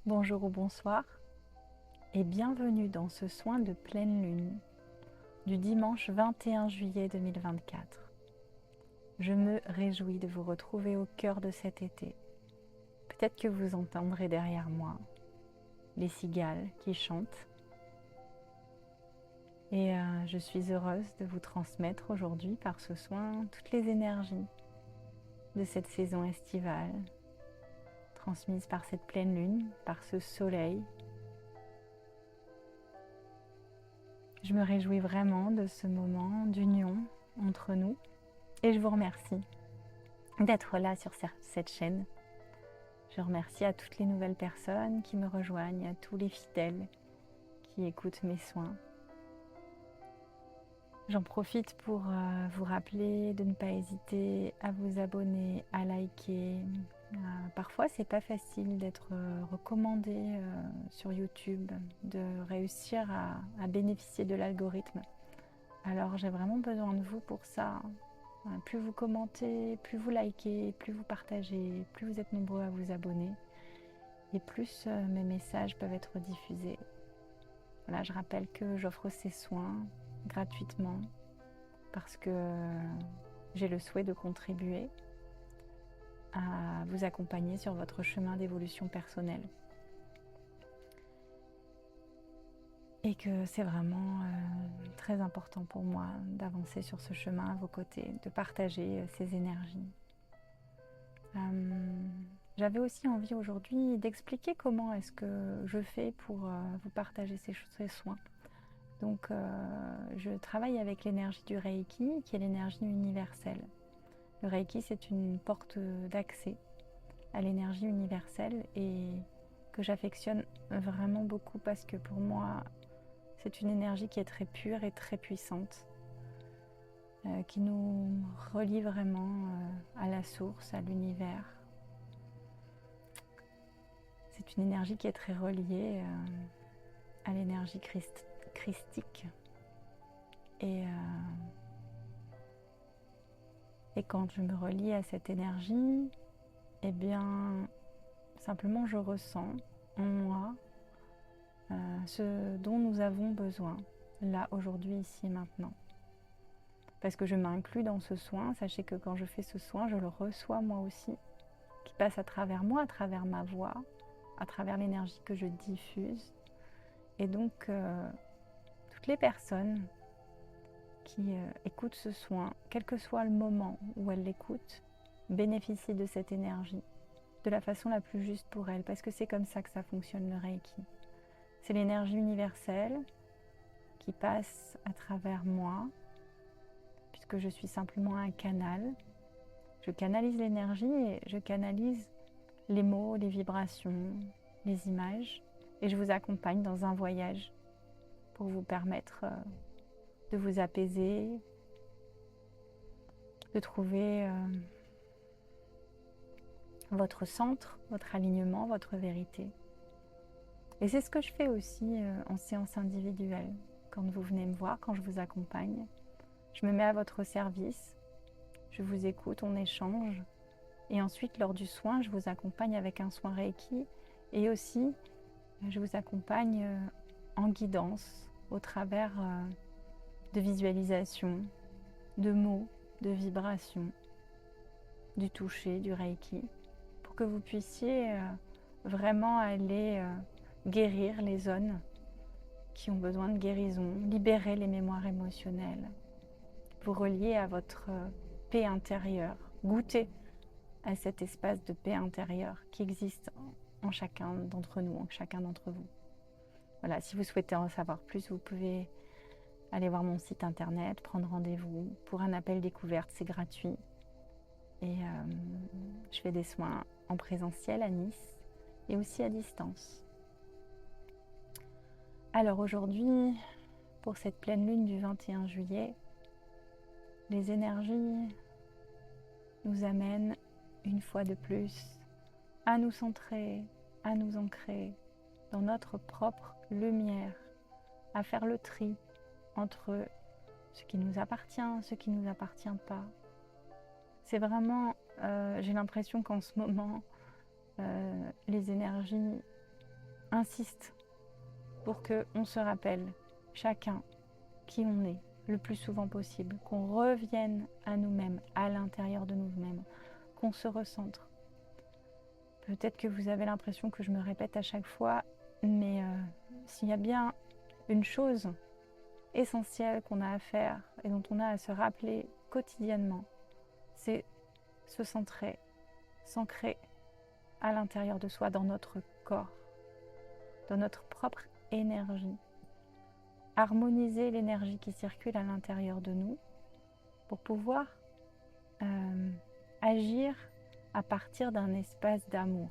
Bonjour ou bonsoir et bienvenue dans ce soin de pleine lune du dimanche 21 juillet 2024. Je me réjouis de vous retrouver au cœur de cet été. Peut-être que vous entendrez derrière moi les cigales qui chantent et je suis heureuse de vous transmettre aujourd'hui par ce soin toutes les énergies de cette saison estivale, transmises par cette pleine lune, par ce soleil. Je me réjouis vraiment de ce moment d'union entre nous et je vous remercie d'être là sur cette chaîne. Je remercie à toutes les nouvelles personnes qui me rejoignent, à tous les fidèles qui écoutent mes soins. J'en profite pour vous rappeler de ne pas hésiter à vous abonner, à liker. Parfois, c'est pas facile d'être recommandé sur YouTube, de réussir à bénéficier de l'algorithme. Alors, j'ai vraiment besoin de vous pour ça. Plus vous commentez, plus vous likez, plus vous partagez, plus vous êtes nombreux à vous abonner et plus mes messages peuvent être diffusés. Voilà, je rappelle que j'offre ces soins gratuitement parce que j'ai le souhait de contribuer à vous accompagner sur votre chemin d'évolution personnelle. Et que c'est vraiment très important pour moi d'avancer sur ce chemin à vos côtés, de partager ces énergies. J'avais aussi envie aujourd'hui d'expliquer comment est-ce que je fais pour vous partager ces soins. Donc je travaille avec l'énergie du Reiki, qui est l'énergie universelle. Le Reiki, c'est une porte d'accès à l'énergie universelle et que j'affectionne vraiment beaucoup parce que pour moi, c'est une énergie qui est très pure et très puissante, qui nous relie vraiment à la source, à l'univers. C'est une énergie qui est très reliée à l'énergie christique. Et quand je me relie à cette énergie, eh bien, simplement je ressens en moi ce dont nous avons besoin, là, aujourd'hui, ici, maintenant. Parce que je m'inclus dans ce soin, sachez que quand je fais ce soin, je le reçois moi aussi, qui passe à travers moi, à travers ma voix, à travers l'énergie que je diffuse. Et donc, toutes les personnes qui écoutent ce soin, quel que soit le moment où elles l'écoutent, bénéficient de cette énergie de la façon la plus juste pour elles, parce que c'est comme ça que ça fonctionne le Reiki. C'est l'énergie universelle qui passe à travers moi, puisque je suis simplement un canal. Je canalise l'énergie et je canalise les mots, les vibrations, les images, et je vous accompagne dans un voyage pour vous permettre de vous apaiser, de trouver votre centre, votre alignement, votre vérité. Et c'est ce que je fais aussi en séance individuelle. Quand vous venez me voir, quand je vous accompagne, je me mets à votre service, je vous écoute, on échange. Et ensuite, lors du soin, je vous accompagne avec un soin Reiki. Et aussi, je vous accompagne en guidance au travers de visualisations, de mots, de vibrations, du toucher, du Reiki, pour que vous puissiez vraiment aller guérir les zones qui ont besoin de guérison, libérer les mémoires émotionnelles, vous relier à votre paix intérieure, goûter à cet espace de paix intérieure qui existe en chacun d'entre nous, en chacun d'entre vous. Voilà, si vous souhaitez en savoir plus, vous pouvez aller voir mon site internet, prendre rendez-vous pour un appel découverte, c'est gratuit. Et je fais des soins en présentiel à Nice et aussi à distance. Alors aujourd'hui, pour cette pleine lune du 21 juillet, les énergies nous amènent une fois de plus à nous centrer, à nous ancrer dans notre propre lumière, à faire le tri entre ce qui nous appartient, ce qui ne nous appartient pas. C'est vraiment, j'ai l'impression qu'en ce moment, les énergies insiste pour qu'on se rappelle chacun qui on est le plus souvent possible, qu'on revienne à nous-mêmes, à l'intérieur de nous-mêmes, qu'on se recentre. Peut-être que vous avez l'impression que je me répète à chaque fois, mais s'il y a bien une chose essentielle qu'on a à faire et dont on a à se rappeler quotidiennement, c'est se centrer, s'ancrer à l'intérieur de soi, dans notre corps, dans notre propre énergie. Harmoniser l'énergie qui circule à l'intérieur de nous pour pouvoir agir à partir d'un espace d'amour,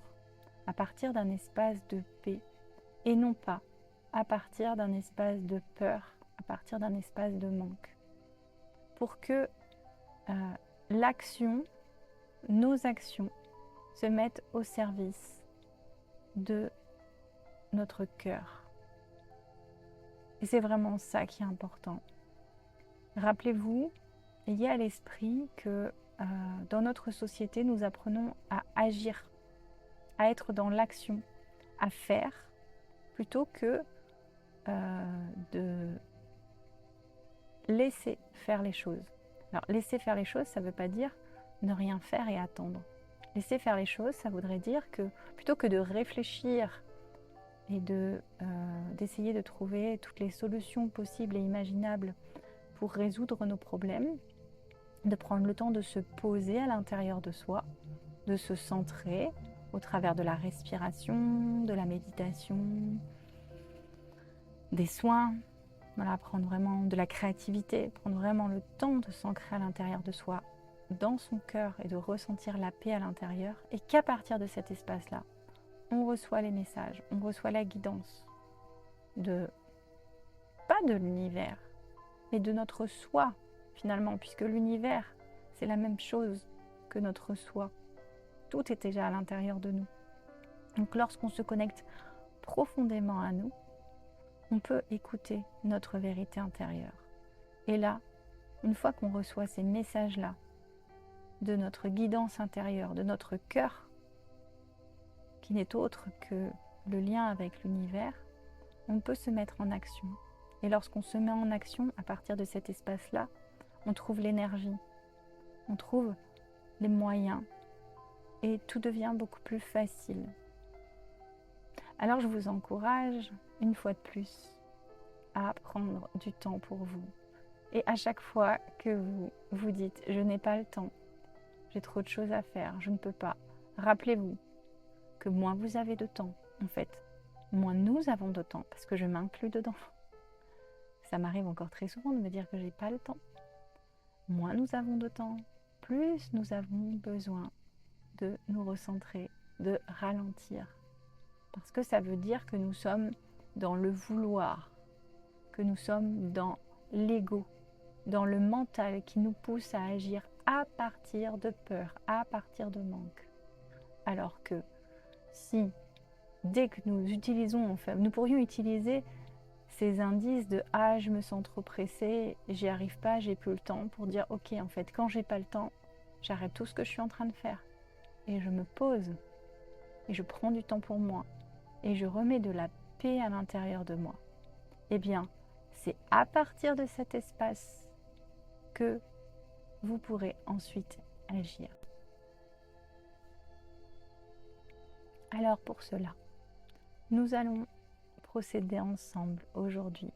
à partir d'un espace de paix, et non pas à partir d'un espace de peur, à partir d'un espace de manque. Pour que l'action, nos actions, se mettent au service de notre cœur. Et c'est vraiment ça qui est important. Rappelez-vous, ayez à l'esprit que dans notre société, nous apprenons à agir, à être dans l'action, à faire, plutôt que de laisser faire les choses. Alors, laisser faire les choses, ça ne veut pas dire ne rien faire et attendre. Laisser faire les choses, ça voudrait dire que plutôt que de réfléchir et d'essayer de trouver toutes les solutions possibles et imaginables pour résoudre nos problèmes, de prendre le temps de se poser à l'intérieur de soi, de se centrer au travers de la respiration, de la méditation, des soins, voilà, prendre vraiment de la créativité, prendre vraiment le temps de s'ancrer à l'intérieur de soi, dans son cœur, et de ressentir la paix à l'intérieur, et qu'à partir de cet espace-là, on reçoit les messages, on reçoit la guidance pas de l'univers, mais de notre soi finalement, puisque l'univers, c'est la même chose que notre soi. Tout est déjà à l'intérieur de nous. Donc lorsqu'on se connecte profondément à nous, on peut écouter notre vérité intérieure. Et là, une fois qu'on reçoit ces messages-là, de notre guidance intérieure, de notre cœur, qui n'est autre que le lien avec l'univers, on peut se mettre en action. Et lorsqu'on se met en action, à partir de cet espace-là, on trouve l'énergie, on trouve les moyens, et tout devient beaucoup plus facile. Alors je vous encourage, une fois de plus, à prendre du temps pour vous. Et à chaque fois que vous vous dites « je n'ai pas le temps, j'ai trop de choses à faire, je ne peux pas », rappelez-vous que moins vous avez de temps, en fait, moins nous avons de temps, parce que je m'inclus dedans. Ça m'arrive encore très souvent de me dire que j'ai pas le temps. Moins nous avons de temps, plus nous avons besoin de nous recentrer, de ralentir. Parce que ça veut dire que nous sommes dans le vouloir, que nous sommes dans l'ego, dans le mental qui nous pousse à agir à partir de peur, à partir de manque. Alors que si, dès que nous utilisons, enfin, nous pourrions utiliser ces indices de « ah, je me sens trop pressée, j'y arrive pas, j'ai plus le temps » pour dire « ok, en fait, quand j'ai pas le temps, j'arrête tout ce que je suis en train de faire et je me pose et je prends du temps pour moi et je remets de la paix à l'intérieur de moi ». Eh bien, c'est à partir de cet espace que vous pourrez ensuite agir. Alors pour cela, nous allons procéder ensemble aujourd'hui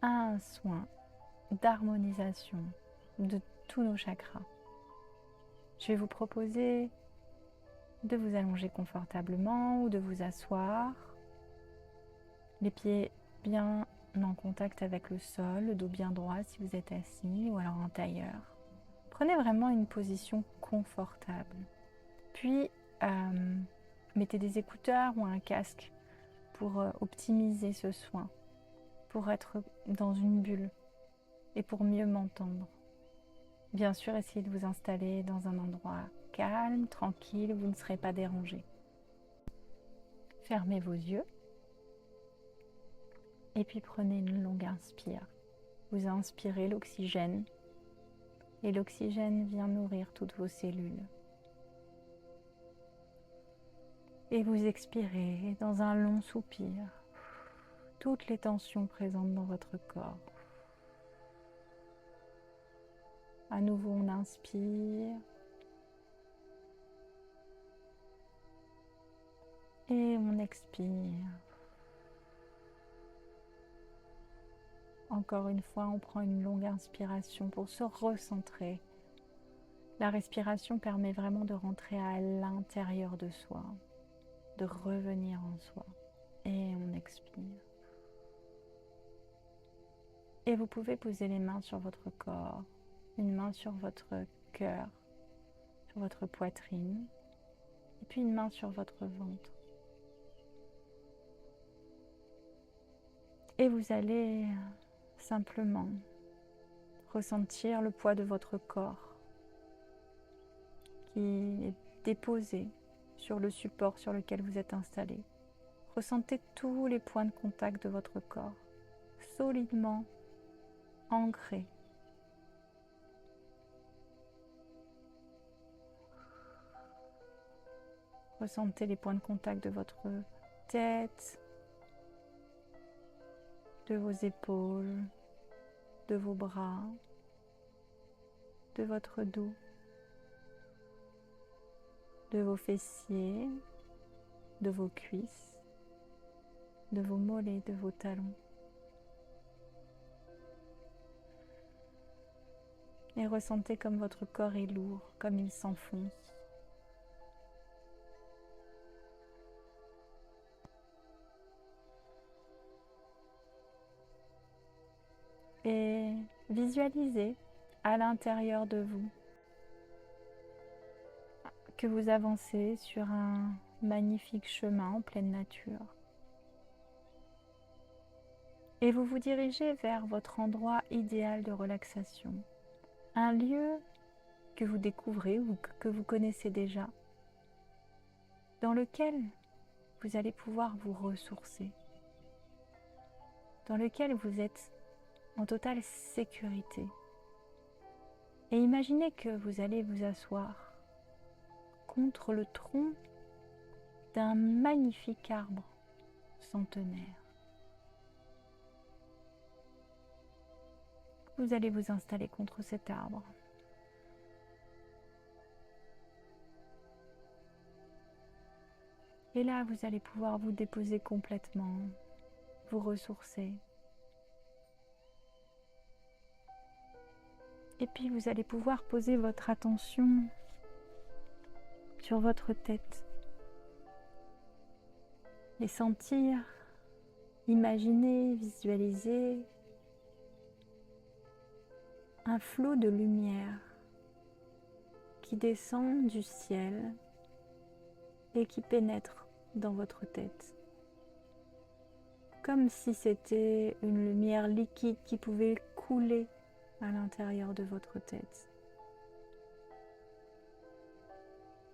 à un soin d'harmonisation de tous nos chakras. Je vais vous proposer de vous allonger confortablement ou de vous asseoir, les pieds bien en contact avec le sol, le dos bien droit si vous êtes assis ou alors en tailleur. Prenez vraiment une position confortable. Puis, mettez des écouteurs ou un casque pour optimiser ce soin, pour être dans une bulle et pour mieux m'entendre. Bien sûr, essayez de vous installer dans un endroit calme, tranquille, où vous ne serez pas dérangé. Fermez vos yeux et puis prenez une longue inspire. Vous inspirez l'oxygène et l'oxygène vient nourrir toutes vos cellules. Et vous expirez dans un long soupir toutes les tensions présentes dans votre corps. À nouveau, on inspire. Et on expire. Encore une fois, on prend une longue inspiration pour se recentrer. La respiration permet vraiment de rentrer à l'intérieur de soi, de revenir en soi. Et on expire. Et vous pouvez poser les mains sur votre corps, une main sur votre cœur, sur votre poitrine, et puis une main sur votre ventre. Et vous allez simplement ressentir le poids de votre corps qui est déposé sur le support sur lequel vous êtes installé. Ressentez tous les points de contact de votre corps, solidement ancrés. Ressentez les points de contact de votre tête, de vos épaules, de vos bras, de votre dos, de vos fessiers, de vos cuisses, de vos mollets, de vos talons. Et ressentez comme votre corps est lourd, comme il s'enfonce. Et visualisez à l'intérieur de vous que vous avancez sur un magnifique chemin en pleine nature. Et vous vous dirigez vers votre endroit idéal de relaxation. Un lieu que vous découvrez ou que vous connaissez déjà, dans lequel vous allez pouvoir vous ressourcer, dans lequel vous êtes en totale sécurité. Et imaginez que vous allez vous asseoir contre le tronc d'un magnifique arbre centenaire. Vous allez vous installer contre cet arbre. Et là, vous allez pouvoir vous déposer complètement, vous ressourcer. Et puis, vous allez pouvoir poser votre attention sur votre tête et sentir, imaginer, visualiser un flot de lumière qui descend du ciel et qui pénètre dans votre tête. Comme si c'était une lumière liquide qui pouvait couler à l'intérieur de votre tête.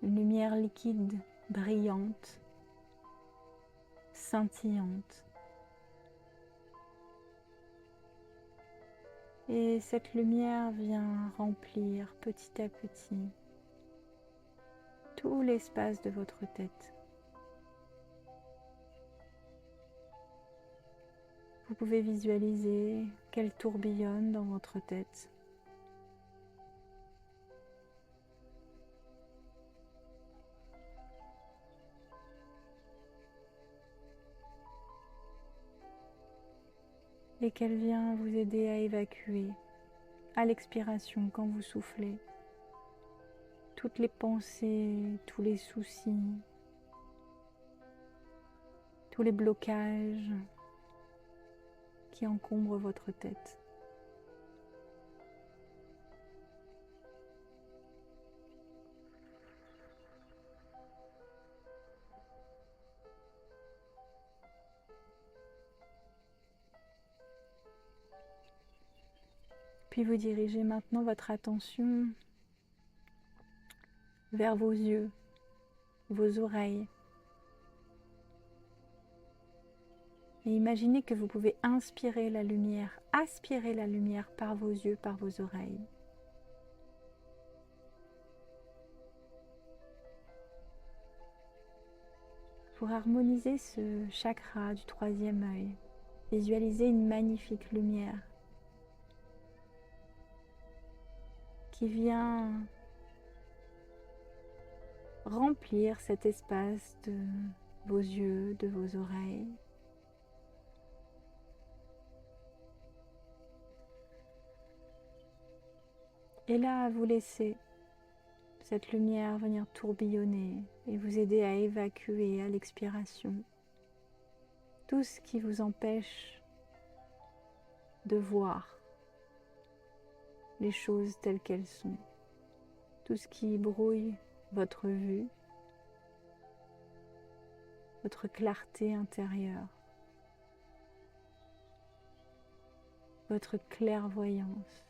Une lumière liquide, brillante, scintillante. Et cette lumière vient remplir petit à petit tout l'espace de votre tête. Vous pouvez visualiser qu'elle tourbillonne dans votre tête. Et qu'elle vient vous aider à évacuer à l'expiration quand vous soufflez toutes les pensées, tous les soucis, tous les blocages qui encombrent votre tête. Puis vous dirigez maintenant votre attention vers vos yeux, vos oreilles. Et imaginez que vous pouvez inspirer la lumière, aspirer la lumière par vos yeux, par vos oreilles. Pour harmoniser ce chakra du troisième œil, visualisez une magnifique lumière qui vient remplir cet espace de vos yeux, de vos oreilles. Et là, vous laissez cette lumière venir tourbillonner et vous aider à évacuer à l'expiration tout ce qui vous empêche de voir les choses telles qu'elles sont, tout ce qui brouille votre vue, votre clarté intérieure, votre clairvoyance.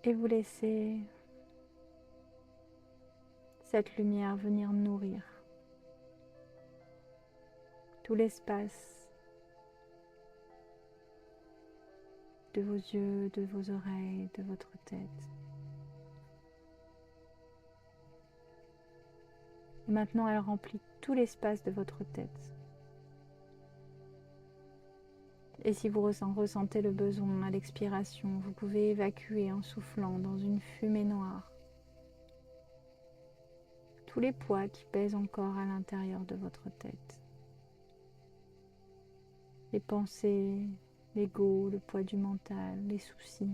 Et vous laissez cette lumière venir nourrir tout l'espace de vos yeux, de vos oreilles, de votre tête. Et maintenant, elle remplit tout l'espace de votre tête. Et si vous en ressentez le besoin à l'expiration, vous pouvez évacuer en soufflant dans une fumée noire tous les poids qui pèsent encore à l'intérieur de votre tête. Les pensées, l'ego, le poids du mental, les soucis.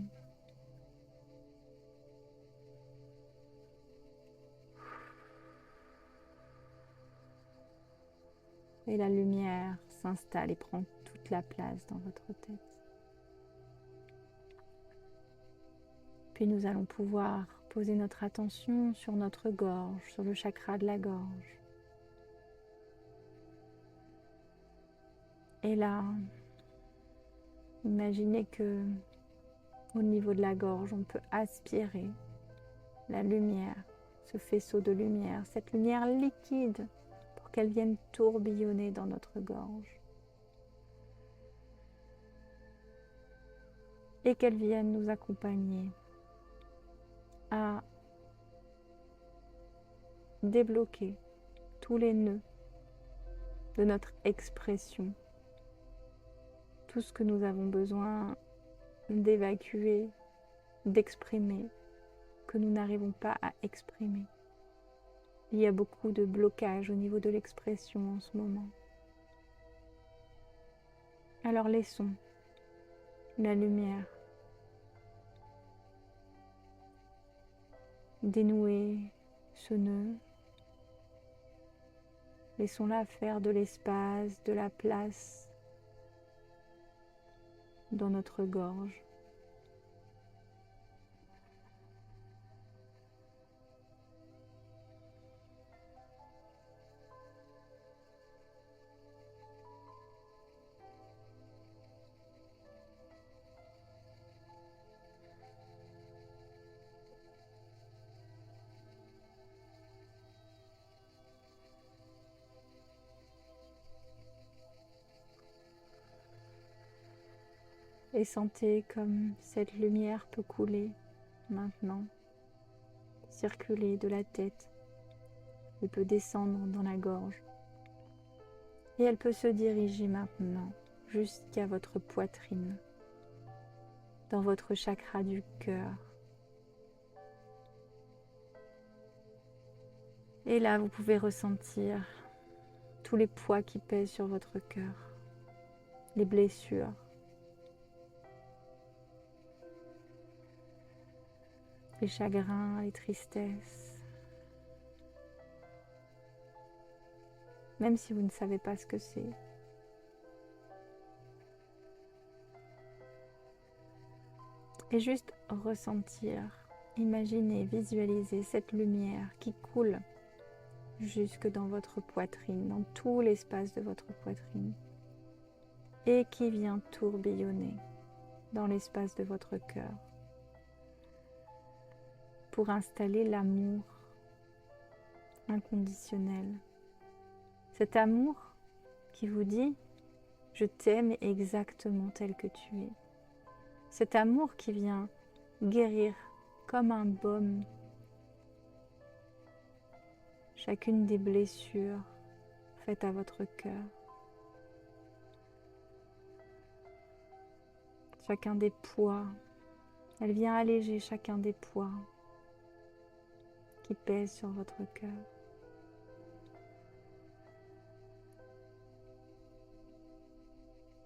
Et la lumière s'installe et prend toute la place dans votre tête. Puis nous allons pouvoir poser notre attention sur notre gorge, sur le chakra de la gorge. Et là, imaginez que au niveau de la gorge, on peut aspirer la lumière, ce faisceau de lumière, cette lumière liquide, pour qu'elle vienne tourbillonner dans notre gorge. Et qu'elle vienne nous accompagner à débloquer tous les nœuds de notre expression, tout ce que nous avons besoin d'évacuer, d'exprimer, que nous n'arrivons pas à exprimer. Il y a beaucoup de blocages au niveau de l'expression en ce moment. Alors laissons la lumière dénouer ce nœud. Laissons-la faire de l'espace, de la place dans notre gorge. Et sentez comme cette lumière peut couler maintenant, circuler de la tête, elle peut descendre dans la gorge et elle peut se diriger maintenant jusqu'à votre poitrine, dans votre chakra du cœur. Et là, vous pouvez ressentir tous les poids qui pèsent sur votre cœur, les blessures, les chagrins, les tristesses. Même si vous ne savez pas ce que c'est. Et juste ressentir Imaginez, visualisez cette lumière qui coule jusque dans votre poitrine, dans tout l'espace de votre poitrine, et qui vient tourbillonner dans l'espace de votre cœur pour installer l'amour inconditionnel. Cet amour qui vous dit « Je t'aime exactement tel que tu es ». Cet amour qui vient guérir comme un baume chacune des blessures faites à votre cœur, chacun des poids. Elle vient alléger chacun des poids qui pèsent sur votre cœur.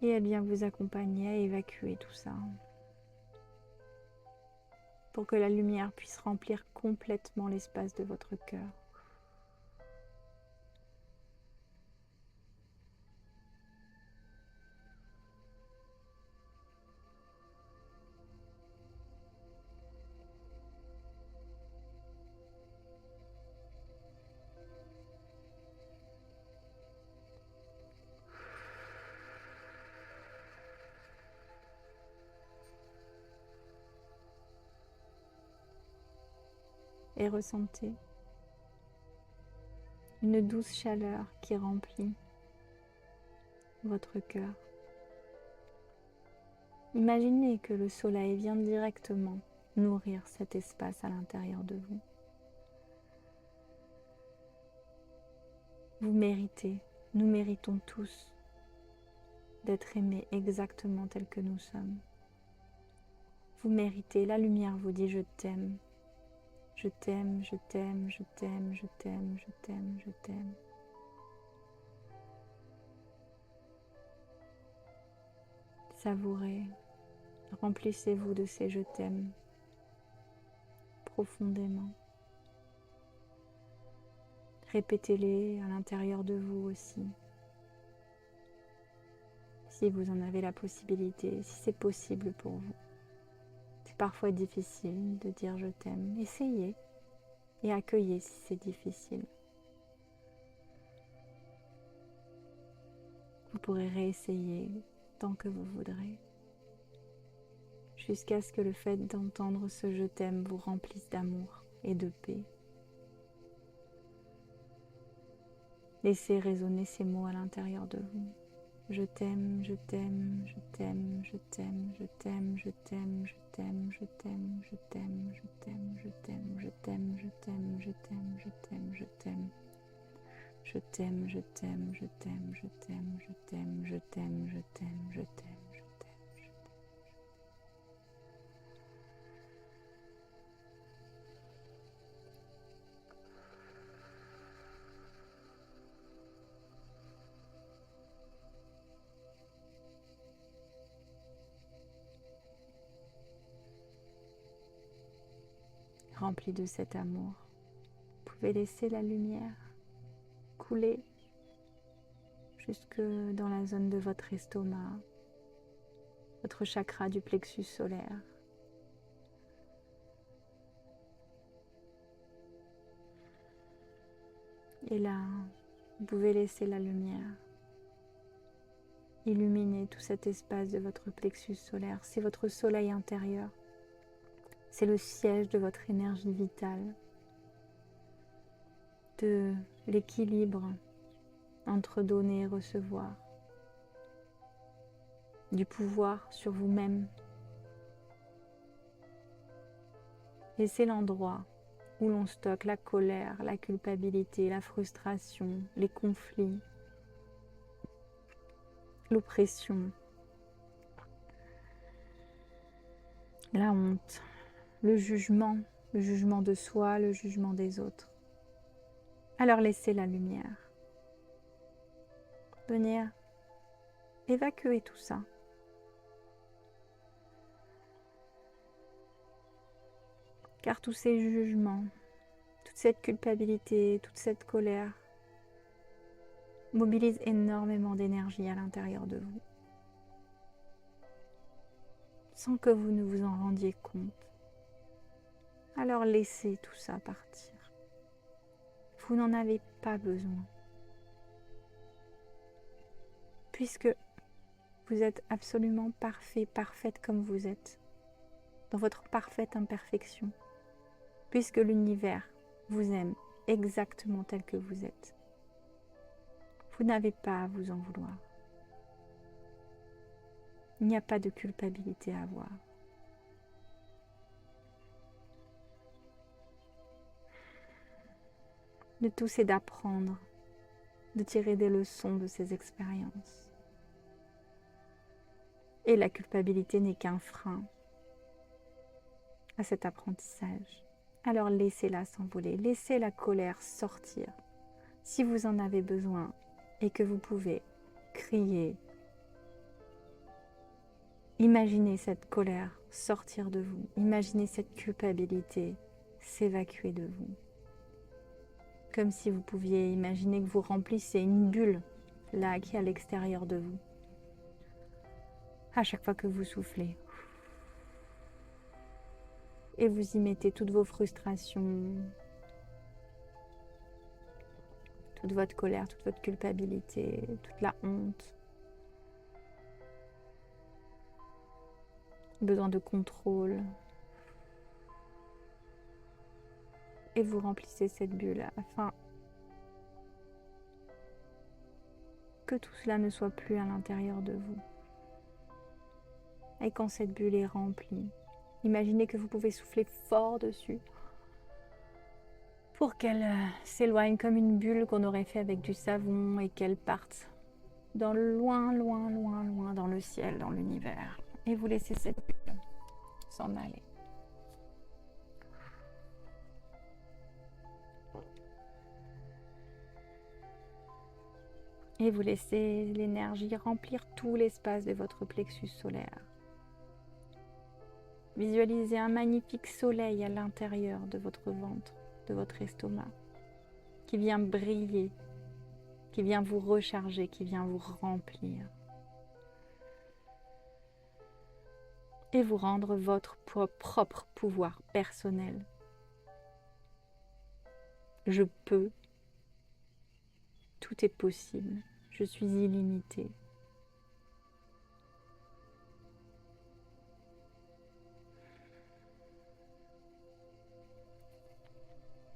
Et elle vient vous accompagner à évacuer tout ça pour que la lumière puisse remplir complètement l'espace de votre cœur. Et ressentez une douce chaleur qui remplit votre cœur. Imaginez que le soleil vient directement nourrir cet espace à l'intérieur de vous. Vous méritez, nous méritons tous d'être aimés exactement tels que nous sommes. Vous méritez, la lumière vous dit « Je t'aime ». Je t'aime, je t'aime, je t'aime, je t'aime, je t'aime, je t'aime. Savourez, remplissez-vous de ces je t'aime profondément. Répétez-les à l'intérieur de vous aussi. Si vous en avez la possibilité, si c'est possible pour vous. C'est parfois difficile de dire je t'aime. Essayez et accueillez si c'est difficile. Vous pourrez réessayer tant que vous voudrez, jusqu'à ce que le fait d'entendre ce je t'aime vous remplisse d'amour et de paix. Laissez résonner ces mots à l'intérieur de vous. Je t'aime, je t'aime, je t'aime, je t'aime, je t'aime, je t'aime, je t'aime, je t'aime, je t'aime, je t'aime, je t'aime, je t'aime, je t'aime, je t'aime, je t'aime, je t'aime. Je t'aime, je t'aime, je t'aime, je t'aime, je t'aime, je t'aime, je t'aime, je t'aime, je t'aime. Rempli de cet amour, vous pouvez laisser la lumière couler jusque dans la zone de votre estomac, votre chakra du plexus solaire. Et là, vous pouvez laisser la lumière illuminer tout cet espace de votre plexus solaire. C'est votre soleil intérieur. C'est le siège de votre énergie vitale, de l'équilibre entre donner et recevoir, du pouvoir sur vous-même. Et c'est l'endroit où l'on stocke la colère, la culpabilité, la frustration, les conflits, l'oppression, la honte, le jugement de soi, le jugement des autres. Alors laissez la lumière venir évacuer tout ça. Car tous ces jugements, toute cette culpabilité, toute cette colère mobilisent énormément d'énergie à l'intérieur de vous, sans que vous ne vous en rendiez compte. Alors laissez tout ça partir. Vous n'en avez pas besoin. Puisque vous êtes absolument parfait, parfaite comme vous êtes, dans votre parfaite imperfection. Puisque l'univers vous aime exactement tel que vous êtes. Vous n'avez pas à vous en vouloir. Il n'y a pas de culpabilité à avoir. Le tout, c'est d'apprendre, de tirer des leçons de ces expériences. Et la culpabilité n'est qu'un frein à cet apprentissage. Alors laissez-la s'envoler, laissez la colère sortir. Si vous en avez besoin et que vous pouvez crier, imaginez cette colère sortir de vous, imaginez cette culpabilité s'évacuer de vous. Comme si vous pouviez imaginer que vous remplissez une bulle là qui est à l'extérieur de vous. À chaque fois que vous soufflez. Et vous y mettez toutes vos frustrations, toute votre colère, toute votre culpabilité, toute la honte, besoin de contrôle. Et vous remplissez cette bulle afin que tout cela ne soit plus à l'intérieur de vous. Et quand cette bulle est remplie, imaginez que vous pouvez souffler fort dessus pour qu'elle s'éloigne comme une bulle qu'on aurait fait avec du savon et qu'elle parte dans loin, loin, loin, loin dans le ciel, dans l'univers. Et vous laissez cette bulle s'en aller. Et vous laissez l'énergie remplir tout l'espace de votre plexus solaire. Visualisez un magnifique soleil à l'intérieur de votre ventre, de votre estomac, qui vient briller, qui vient vous recharger, qui vient vous remplir. Et vous rendre votre propre pouvoir personnel. Je peux. Tout est possible. Je suis illimitée.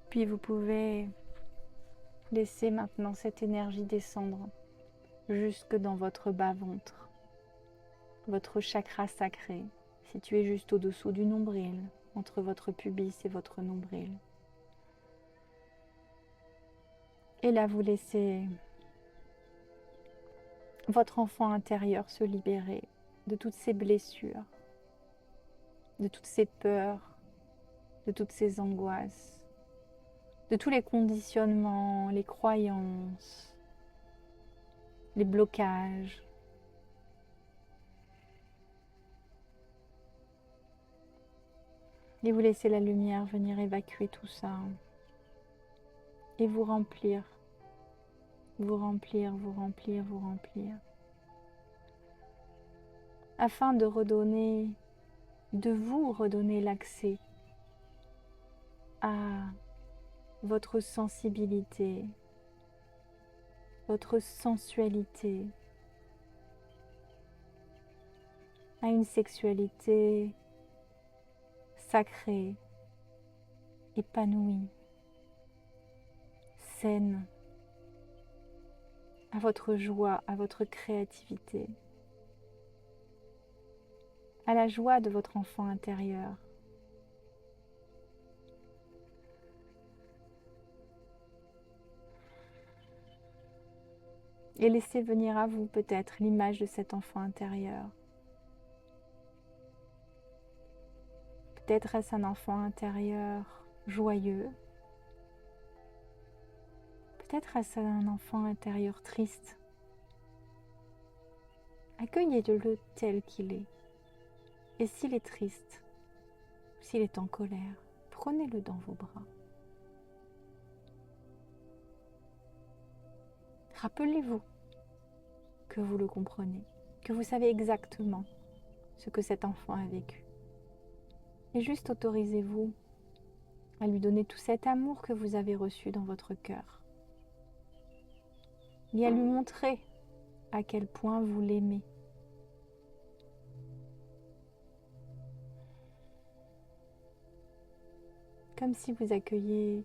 Puis vous pouvez laisser maintenant cette énergie descendre jusque dans votre bas-ventre, votre chakra sacré, situé juste au-dessous du nombril, entre votre pubis et votre nombril. Et là, vous laissez votre enfant intérieur se libérer de toutes ces blessures, de toutes ces peurs, de toutes ces angoisses, de tous les conditionnements, les croyances, les blocages. Et vous laissez la lumière venir évacuer tout ça et vous remplir, vous remplir, vous remplir, vous remplir, afin de vous redonner l'accès à votre sensibilité, votre sensualité, à une sexualité sacrée, épanouie, saine, à votre joie, à votre créativité, à la joie de votre enfant intérieur. Et laissez venir à vous peut-être l'image de cet enfant intérieur. Peut-être est-ce un enfant intérieur joyeux. Peut-être est-ce un enfant intérieur triste. Accueillez-le tel qu'il est. Et s'il est triste, s'il est en colère, prenez-le dans vos bras. Rappelez-vous que vous le comprenez, que vous savez exactement ce que cet enfant a vécu. Et juste autorisez-vous à lui donner tout cet amour que vous avez reçu dans votre cœur et à lui montrer à quel point vous l'aimez. Comme si vous accueilliez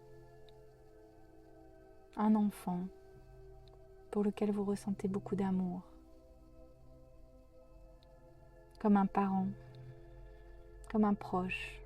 un enfant pour lequel vous ressentez beaucoup d'amour, comme un parent, comme un proche.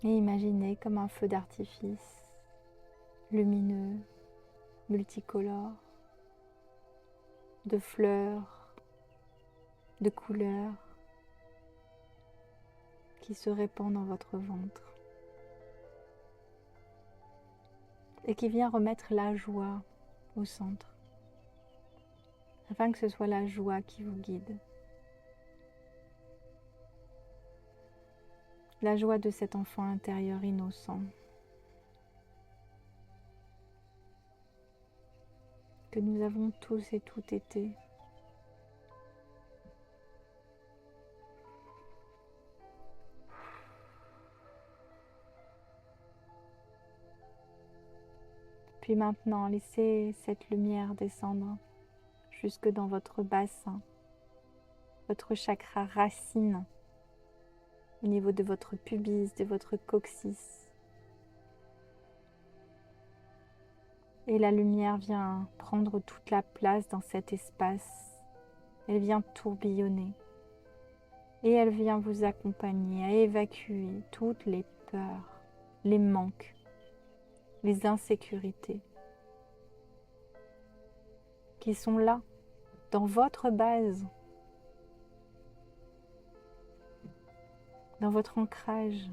Et imaginez comme un feu d'artifice lumineux, multicolore, de fleurs, de couleurs qui se répand dans votre ventre et qui vient remettre la joie au centre, afin que ce soit la joie qui vous guide. La joie de cet enfant intérieur innocent que nous avons tous et toutes été. Puis maintenant, laissez cette lumière descendre jusque dans votre bassin, votre chakra racine, au niveau de votre pubis, de votre coccyx. Et la lumière vient prendre toute la place dans cet espace. Elle vient tourbillonner. Et elle vient vous accompagner à évacuer toutes les peurs, les manques, les insécurités qui sont là, dans votre base, dans votre ancrage.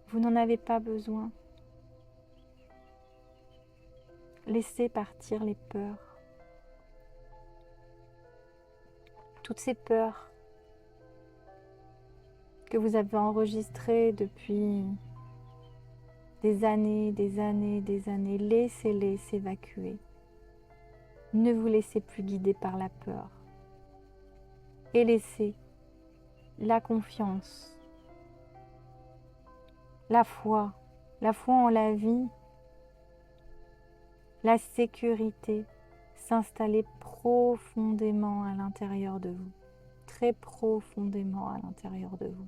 Vous n'en avez pas besoin. Laissez partir les peurs. Toutes ces peurs que vous avez enregistrées depuis des années, laissez-les s'évacuer. Ne vous laissez plus guider par la peur. Et laissez la confiance, la foi en la vie, la sécurité s'installer profondément à l'intérieur de vous, très profondément à l'intérieur de vous.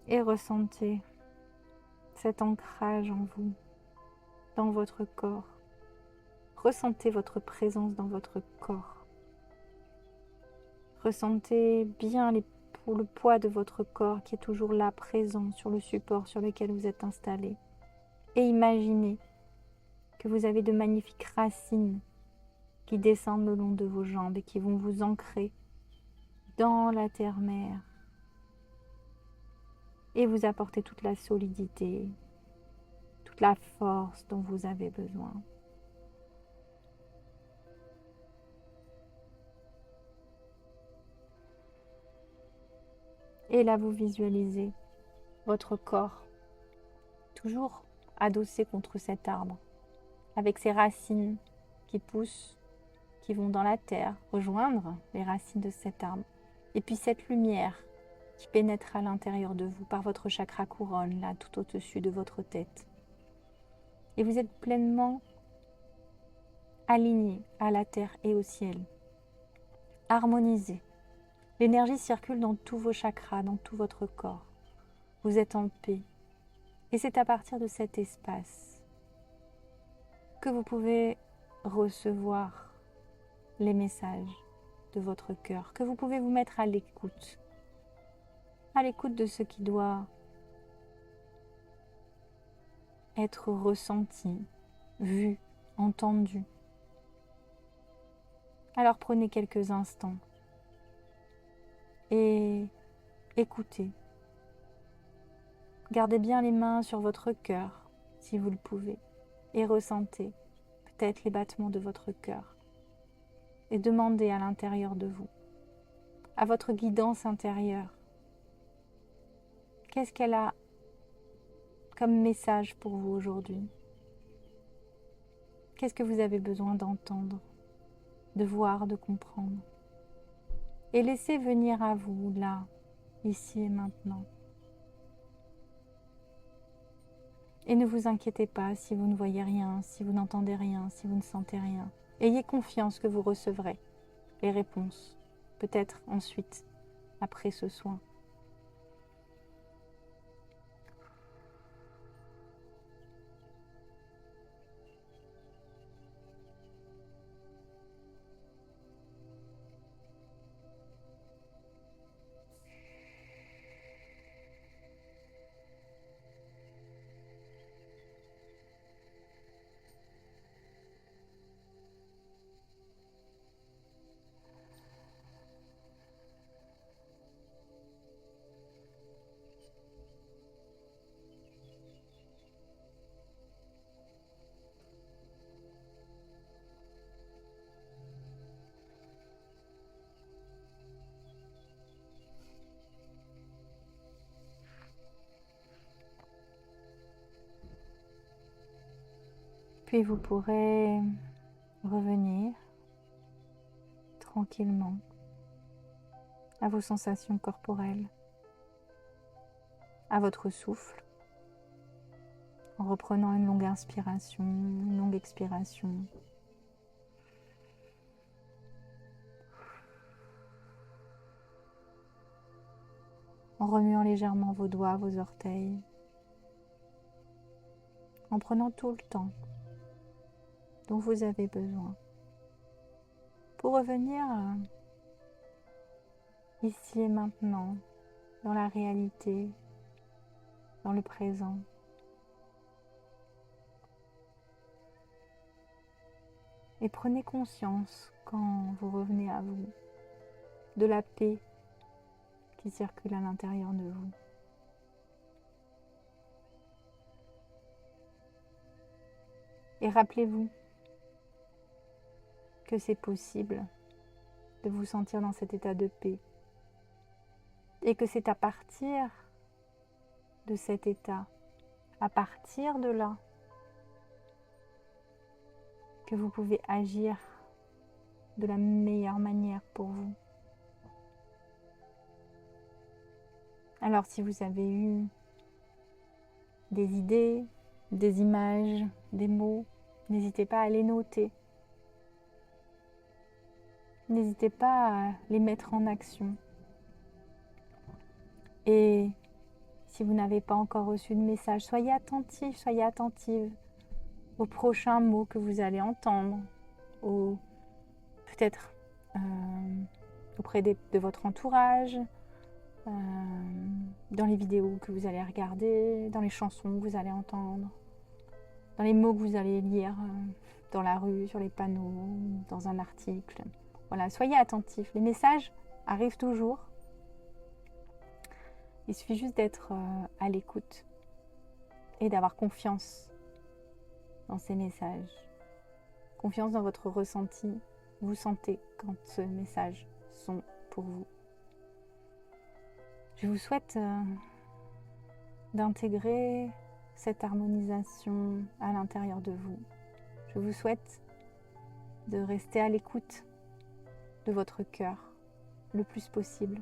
Et ressentez cet ancrage en vous, dans votre corps. Ressentez votre présence dans votre corps. Ressentez bien le poids de votre corps qui est toujours là, présent sur le support sur lequel vous êtes installé. Et imaginez que vous avez de magnifiques racines qui descendent le long de vos jambes et qui vont vous ancrer dans la terre-mère et vous apporter toute la solidité, toute la force dont vous avez besoin. Et là, vous visualisez votre corps toujours adossé contre cet arbre, avec ses racines qui poussent, qui vont dans la terre, rejoindre les racines de cet arbre. Et puis cette lumière qui pénètre à l'intérieur de vous par votre chakra couronne, là, tout au-dessus de votre tête. Et vous êtes pleinement aligné à la terre et au ciel, harmonisé. L'énergie circule dans tous vos chakras, dans tout votre corps. Vous êtes en paix. Et c'est à partir de cet espace que vous pouvez recevoir les messages de votre cœur, que vous pouvez vous mettre à l'écoute de ce qui doit être ressenti, vu, entendu. Alors prenez quelques instants et écoutez. Gardez bien les mains sur votre cœur, si vous le pouvez, et ressentez peut-être les battements de votre cœur. Et demandez à l'intérieur de vous, à votre guidance intérieure, qu'est-ce qu'elle a comme message pour vous aujourd'hui? Qu'est-ce que vous avez besoin d'entendre, de voir, de comprendre? Et laissez venir à vous, là, ici et maintenant. Et ne vous inquiétez pas si vous ne voyez rien, si vous n'entendez rien, si vous ne sentez rien. Ayez confiance que vous recevrez les réponses, peut-être ensuite, après ce soin. Puis vous pourrez revenir tranquillement à vos sensations corporelles, à votre souffle, en reprenant une longue inspiration, une longue expiration. En remuant légèrement vos doigts, vos orteils, en prenant tout le temps dont vous avez besoin pour revenir ici et maintenant, dans la réalité, dans le présent. Et prenez conscience, quand vous revenez à vous, de la paix qui circule à l'intérieur de vous. Et rappelez-vous que c'est possible de vous sentir dans cet état de paix. Et que c'est à partir de cet état, à partir de là, que vous pouvez agir de la meilleure manière pour vous. Alors si vous avez eu des idées, des images, des mots, n'hésitez pas à les noter. N'hésitez pas à les mettre en action. Et si vous n'avez pas encore reçu de message, soyez attentif, soyez attentive aux prochains mots que vous allez entendre, peut-être auprès de votre entourage, dans les vidéos que vous allez regarder, dans les chansons que vous allez entendre, dans les mots que vous allez lire dans la rue, sur les panneaux, dans un article. Voilà, soyez attentifs. Les messages arrivent toujours. Il suffit juste d'être à l'écoute et d'avoir confiance dans ces messages. Confiance dans votre ressenti. Vous sentez quand ces messages sont pour vous. Je vous souhaite d'intégrer cette harmonisation à l'intérieur de vous. Je vous souhaite de rester à l'écoute de votre cœur le plus possible.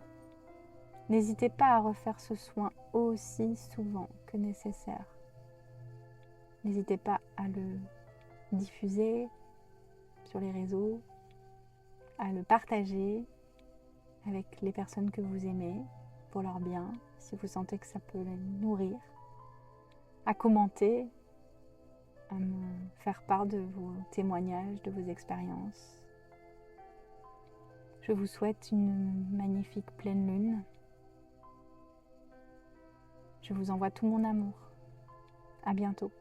N'hésitez pas à refaire ce soin aussi souvent que nécessaire. N'hésitez pas à le diffuser sur les réseaux, à le partager avec les personnes que vous aimez pour leur bien, si vous sentez que ça peut les nourrir, à commenter, à me faire part de vos témoignages, de vos expériences. Je vous souhaite une magnifique pleine lune. Je vous envoie tout mon amour. À bientôt.